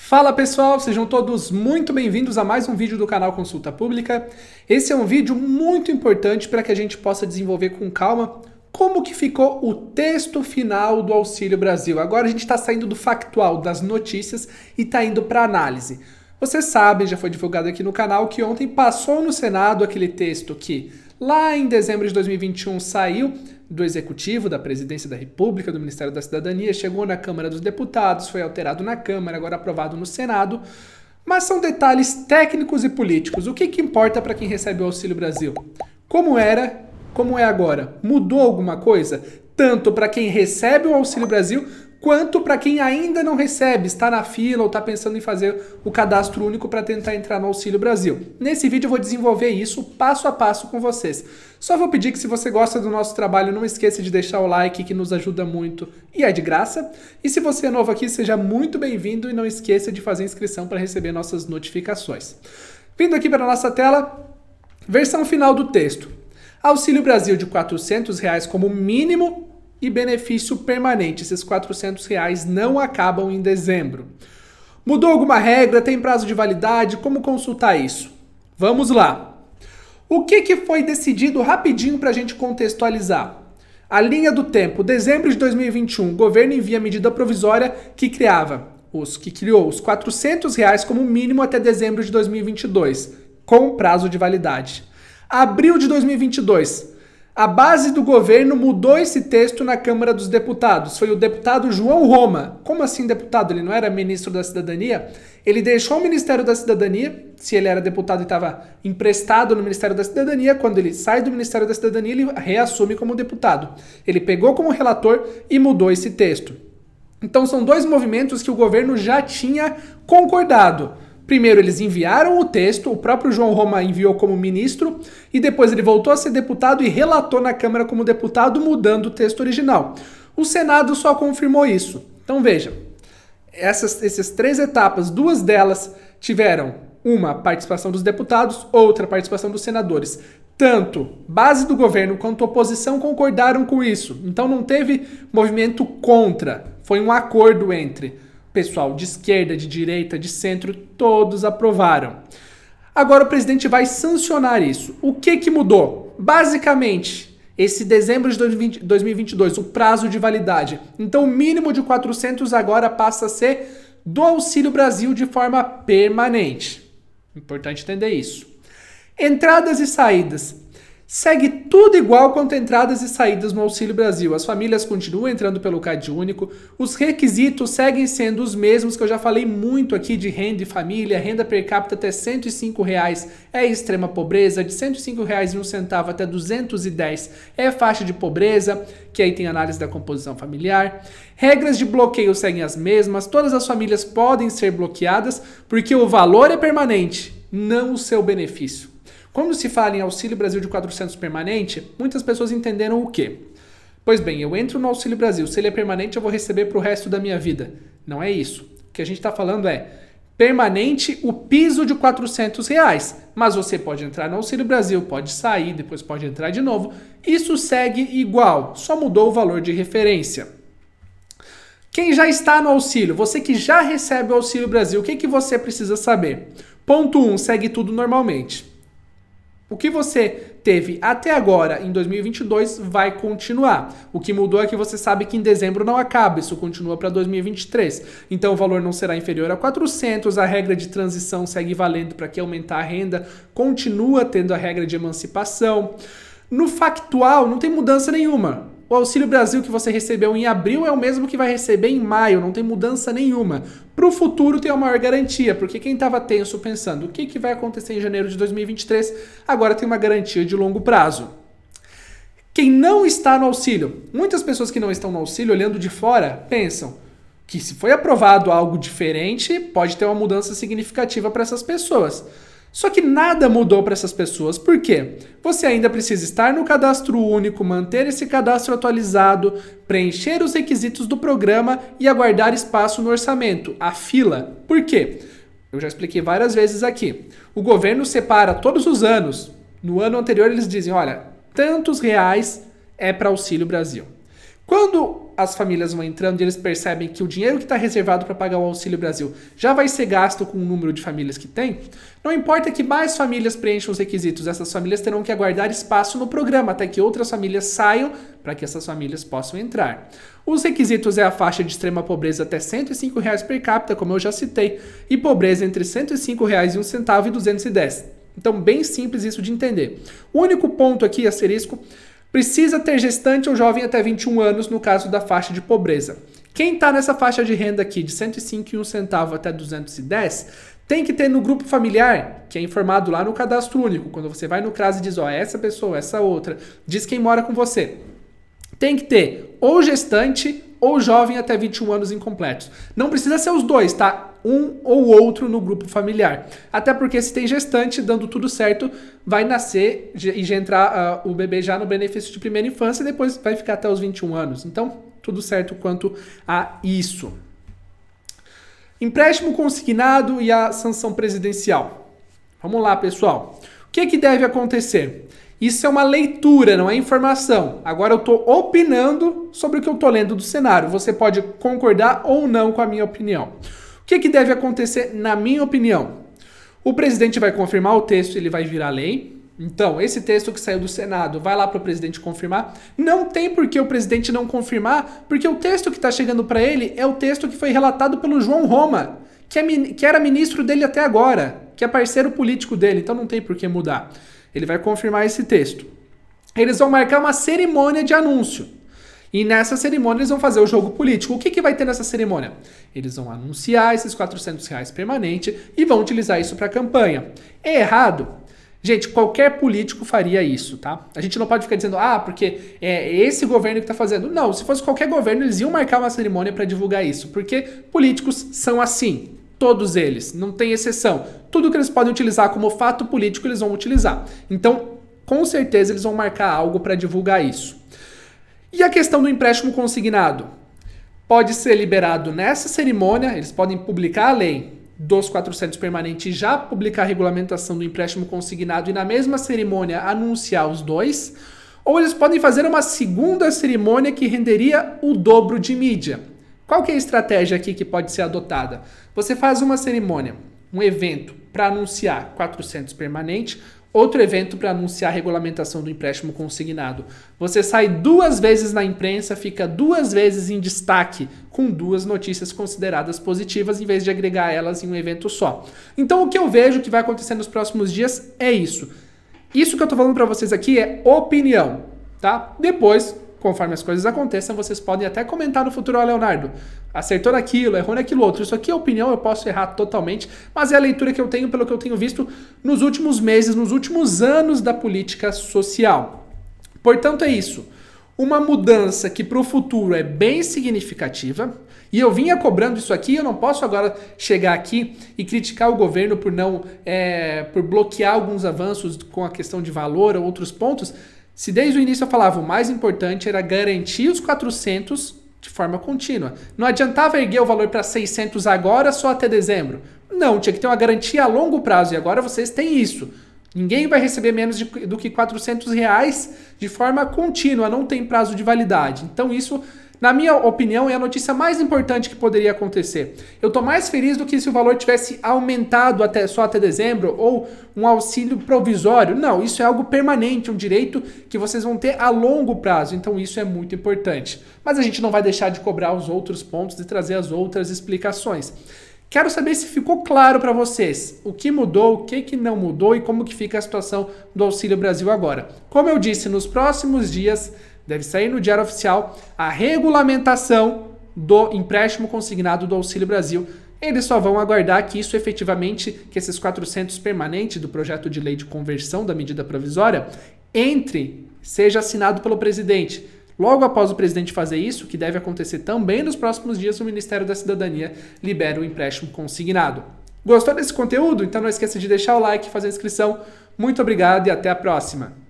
Fala pessoal, sejam todos muito bem-vindos a mais um vídeo do canal Consulta Pública. Esse é um vídeo muito importante para que a gente possa desenvolver com calma como que ficou o texto final do Auxílio Brasil. Agora a gente está saindo do factual, das notícias e está indo para análise. Vocês sabem, já foi divulgado aqui no canal, que ontem passou no Senado aquele texto que lá em dezembro de 2021 saiu do Executivo, da Presidência da República, do Ministério da Cidadania, chegou na Câmara dos Deputados, foi alterado na Câmara, agora aprovado no Senado. Mas são detalhes técnicos e políticos. O que importa para quem recebe o Auxílio Brasil? Como era, como é agora? Mudou alguma coisa? Tanto para quem recebe o Auxílio Brasil, quanto para quem ainda não recebe, está na fila ou está pensando em fazer o cadastro único para tentar entrar no Auxílio Brasil. Nesse vídeo eu vou desenvolver isso passo a passo com vocês. Só vou pedir que, se você gosta do nosso trabalho, não esqueça de deixar o like, que nos ajuda muito e é de graça. E se você é novo aqui, seja muito bem-vindo e não esqueça de fazer inscrição para receber nossas notificações. Vindo aqui para a nossa tela, versão final do texto. Auxílio Brasil de R$ 400 como mínimo e benefício permanente. Esses R$ 400 não acabam em dezembro. Mudou alguma regra? Tem prazo de validade? Como consultar isso? Vamos lá. O que foi decidido rapidinho para a gente contextualizar? A linha do tempo. Dezembro de 2021, o governo envia medida provisória que criou os R$ 400 como mínimo até dezembro de 2022, com prazo de validade. Abril de 2022, a base do governo mudou esse texto na Câmara dos Deputados. Foi o deputado João Roma. Como assim deputado? Ele não era ministro da Cidadania? Ele deixou o Ministério da Cidadania, se ele era deputado e estava emprestado no Ministério da Cidadania. Quando ele sai do Ministério da Cidadania, ele reassume como deputado. Ele pegou como relator e mudou esse texto. Então são dois movimentos que o governo já tinha concordado. Primeiro eles enviaram o texto, o próprio João Roma enviou como ministro, e depois ele voltou a ser deputado e relatou na Câmara como deputado, mudando o texto original. O Senado só confirmou isso. Então veja, essas três etapas, duas delas tiveram uma participação dos deputados, outra participação dos senadores. Tanto base do governo quanto oposição concordaram com isso. Então não teve movimento contra, foi um acordo entre pessoal de esquerda, de direita, de centro, todos aprovaram. Agora o presidente vai sancionar isso. O que mudou? Basicamente, esse dezembro de 2022, o prazo de validade. Então o mínimo de 400 agora passa a ser do Auxílio Brasil de forma permanente. Importante entender isso. Entradas e saídas. Segue tudo igual quanto entradas e saídas no Auxílio Brasil. As famílias continuam entrando pelo Cade Único. Os requisitos seguem sendo os mesmos que eu já falei muito aqui de renda e família. Renda per capita até R$ 105 é extrema pobreza. De R$ 105,01 até R$ 210 é faixa de pobreza, que aí tem análise da composição familiar. Regras de bloqueio seguem as mesmas. Todas as famílias podem ser bloqueadas porque o valor é permanente, não o seu benefício. Quando se fala em Auxílio Brasil de 400 permanente, muitas pessoas entenderam o quê? Pois bem, eu entro no Auxílio Brasil, se ele é permanente eu vou receber para o resto da minha vida. Não é isso. O que a gente está falando é permanente o piso de R$ 400, mas você pode entrar no Auxílio Brasil, pode sair, depois pode entrar de novo. Isso segue igual, só mudou o valor de referência. Quem já está no auxílio, você que já recebe o Auxílio Brasil, o que você precisa saber? Ponto 1, segue tudo normalmente. O que você teve até agora, em 2022, vai continuar. O que mudou é que você sabe que em dezembro não acaba, isso continua para 2023. Então o valor não será inferior a 400, a regra de transição segue valendo para que aumentar a renda, continua tendo a regra de emancipação. No factual, não tem mudança nenhuma. O Auxílio Brasil que você recebeu em abril é o mesmo que vai receber em maio, não tem mudança nenhuma. Para o futuro tem uma maior garantia, porque quem estava tenso pensando o que vai acontecer em janeiro de 2023, agora tem uma garantia de longo prazo. Quem não está no auxílio, muitas pessoas que não estão no auxílio, olhando de fora, pensam que se foi aprovado algo diferente, pode ter uma mudança significativa para essas pessoas. Só que nada mudou para essas pessoas. Por quê? Você ainda precisa estar no cadastro único, manter esse cadastro atualizado, preencher os requisitos do programa e aguardar espaço no orçamento, a fila. Por quê? Eu já expliquei várias vezes aqui. O governo separa todos os anos. No ano anterior eles dizem, olha, tantos reais é para Auxílio Brasil. Quando as famílias vão entrando e eles percebem que o dinheiro que está reservado para pagar o Auxílio Brasil já vai ser gasto com o número de famílias que tem, não importa que mais famílias preencham os requisitos, essas famílias terão que aguardar espaço no programa até que outras famílias saiam para que essas famílias possam entrar. Os requisitos é a faixa de extrema pobreza até R$ 105 per capita, como eu já citei, e pobreza entre R$ 105,01 e 210. Então, bem simples isso de entender. O único ponto aqui, asterisco, precisa ter gestante ou jovem até 21 anos no caso da faixa de pobreza. Quem está nessa faixa de renda aqui de R$ 105,01 até 210, tem que ter no grupo familiar, que é informado lá no cadastro único. Quando você vai no CRAS e diz, ó, essa pessoa, essa outra, diz quem mora com você. Tem que ter ou gestante ou jovem até 21 anos incompletos. Não precisa ser os dois, tá? Um ou outro no grupo familiar. Até porque se tem gestante, dando tudo certo, vai nascer e já entrar o bebê já no benefício de primeira infância e depois vai ficar até os 21 anos. Então, tudo certo quanto a isso. Empréstimo consignado e a sanção presidencial. Vamos lá, pessoal. O que deve acontecer? Isso é uma leitura, não é informação. Agora eu estou opinando sobre o que eu estou lendo do cenário. Você pode concordar ou não com a minha opinião. O que deve acontecer, na minha opinião? O presidente vai confirmar o texto, ele vai virar lei. Então, esse texto que saiu do Senado vai lá para o presidente confirmar. Não tem por que o presidente não confirmar, porque o texto que está chegando para ele é o texto que foi relatado pelo João Roma, que era ministro dele até agora, que é parceiro político dele, então não tem por que mudar. Ele vai confirmar esse texto. Eles vão marcar uma cerimônia de anúncio. E nessa cerimônia eles vão fazer o jogo político. O que vai ter nessa cerimônia? Eles vão anunciar esses R$400 permanente e vão utilizar isso para campanha. É errado? Gente, qualquer político faria isso, tá? A gente não pode ficar dizendo, porque é esse governo que está fazendo. Não, se fosse qualquer governo, eles iam marcar uma cerimônia para divulgar isso. Porque políticos são assim. Todos eles, não tem exceção. Tudo que eles podem utilizar como fato político, eles vão utilizar. Então, com certeza, eles vão marcar algo para divulgar isso. E a questão do empréstimo consignado? Pode ser liberado nessa cerimônia, eles podem publicar a lei dos 400 permanente e já publicar a regulamentação do empréstimo consignado e na mesma cerimônia anunciar os dois, ou eles podem fazer uma segunda cerimônia que renderia o dobro de mídia. Qual que é a estratégia aqui que pode ser adotada? Você faz uma cerimônia, um evento para anunciar 400 permanente, outro evento para anunciar a regulamentação do empréstimo consignado. Você sai 2 vezes na imprensa, fica 2 vezes em destaque, com 2 notícias consideradas positivas, em vez de agregar elas em um evento só. Então o que eu vejo que vai acontecer nos próximos dias é isso. Isso que eu estou falando para vocês aqui é opinião, tá? Depois, conforme as coisas aconteçam, vocês podem até comentar no futuro, Leonardo, acertou naquilo, errou naquilo outro. Isso aqui é opinião, eu posso errar totalmente, mas é a leitura que eu tenho pelo que eu tenho visto nos últimos meses, nos últimos anos da política social. Portanto, é isso. Uma mudança que para o futuro é bem significativa, e eu vinha cobrando isso aqui, eu não posso agora chegar aqui e criticar o governo por bloquear alguns avanços com a questão de valor ou outros pontos, se desde o início eu falava, o mais importante era garantir os 400 de forma contínua. Não adiantava erguer o valor para 600 agora só até dezembro. Não, tinha que ter uma garantia a longo prazo e agora vocês têm isso. Ninguém vai receber menos do que R$400 de forma contínua, não tem prazo de validade. Então isso, na minha opinião, é a notícia mais importante que poderia acontecer. Eu estou mais feliz do que se o valor tivesse aumentado só até dezembro ou um auxílio provisório. Não, isso é algo permanente, um direito que vocês vão ter a longo prazo. Então isso é muito importante. Mas a gente não vai deixar de cobrar os outros pontos e trazer as outras explicações. Quero saber se ficou claro para vocês o que mudou, o que não mudou e como que fica a situação do Auxílio Brasil agora. Como eu disse, nos próximos dias deve sair no Diário Oficial a regulamentação do empréstimo consignado do Auxílio Brasil. Eles só vão aguardar que isso efetivamente, que esses 400 permanentes do projeto de lei de conversão da medida provisória, seja assinado pelo presidente. Logo após o presidente fazer isso, que deve acontecer também nos próximos dias, o Ministério da Cidadania libera o empréstimo consignado. Gostou desse conteúdo? Então não esqueça de deixar o like e fazer a inscrição. Muito obrigado e até a próxima!